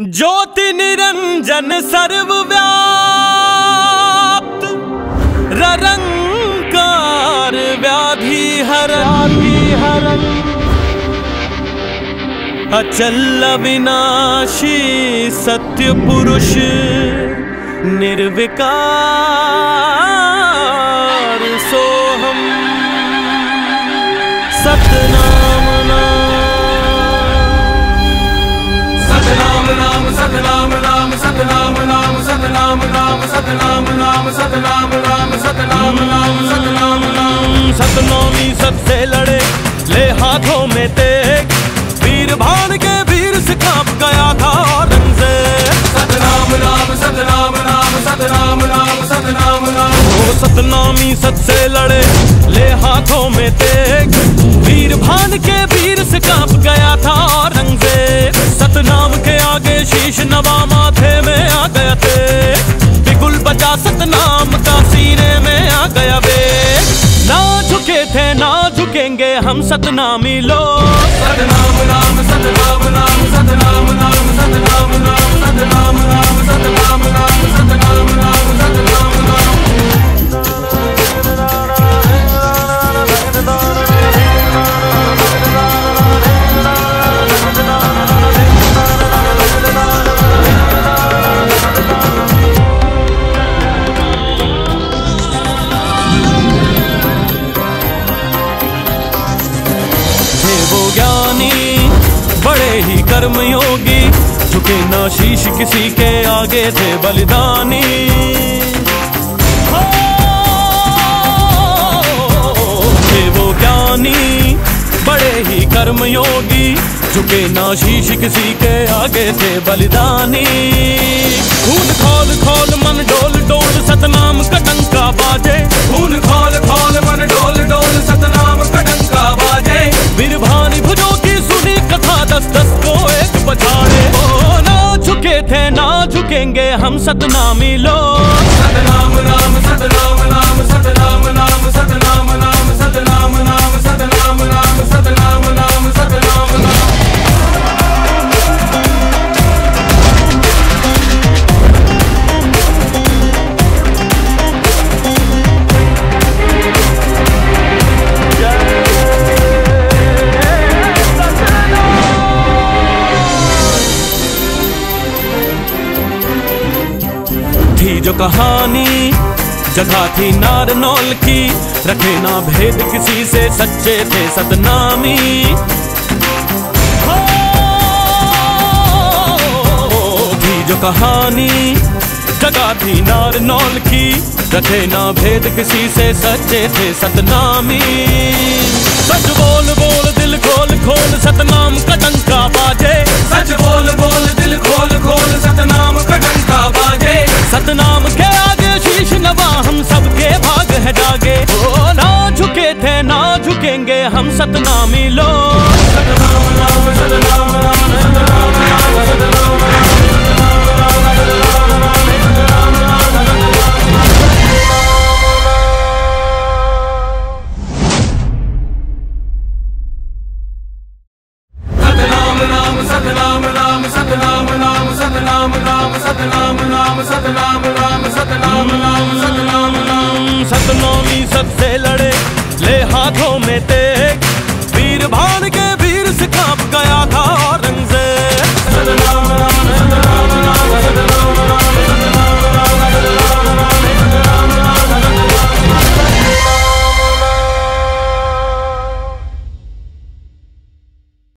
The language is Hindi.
ज्योति निरंजन सर्वव्याप्त ररंकार व्याधि हरण अचल अविनाशी सत्य पुरुष निर्विकार सोहम। सतनाम नाम सतनाम नाम सतनाम नाम सतनाम नाम सतनाम नाम सतनाम नाम सतनाम नाम सतनाम नाम। सतनामी सत से लड़े ले हाथों में तेग, वीर भान के वीर से कांप गया था रंग से। सतनाम नाम सतनाम नाम सतनाम नाम सतनाम नाम। ओ सतनामी सत से लड़े ले हाथों में तेग, वीर भान के वीर से कांप गया था रंग से। सतनाम के आगे शीश नवा माथे में आ गया थे, बिगुल बजा सतनाम का सीने में आ गया वे। ना झुके थे ना झुकेंगे हम सतनामी लोग। सतनाम नाम सतनाम नाम सतनाम नाम सतनाम नाम सतनाम नाम सतनाम नाम सतनाम नाम सतनाम नाम। बड़े ही कर्मयोगी, झुके ना शीश किसी के आगे थे बलिदानी। थे वो ज्ञानी बड़े ही कर्मयोगी, झुके ना शीश किसी के आगे थे बलिदानी। खून खोल खोल मन डोल डोल सतनाम का डंका बाजे, खून खोल खोल मन डोल डोल सतनाम का डंका बाजे। वीर भानी भुजों की सुनी कथा दस दस को एक पछाड़े। ओ ना झुके थे ना झुकेंगे हम सतनामी लोग। सतनाम नाम सतनाम नाम सतनाम नाम सतनाम नाम सतनाम नाम सतनाम नाम सतनाम नाम सतनाम नाम। थी जो कहानी जगह थी नारनौल की, रखे ना भेद किसी से सच्चे थे सतनामी। थी जो कहानी जगह थी नारनौल की, रखे ना भेद किसी से सच्चे थे सतनामी। सच बोल बोल दिल खोल खोल सतनाम का डंका बाजे, सच बोल बोल दिल खोल खोल सतनाम का डंका बाजे। सतनाम के आगे शीश नवा हम सबके भाग है जागे। ओ ना झुके थे ना झुकेंगे हम सतनामी लोग। सतनाम नाम सतनाम नाम सतनाम नाम सतनाम नाम सतनाम नाम सतनाम नाम सतनाम नाम। सतनाम नाम सतनाम नाम सतनाम नाम सतनाम नाम सतनाम नाम सतनाम नाम सतनाम नाम सतनाम नाम। सतनामी सत से लड़े ले हाथों में ते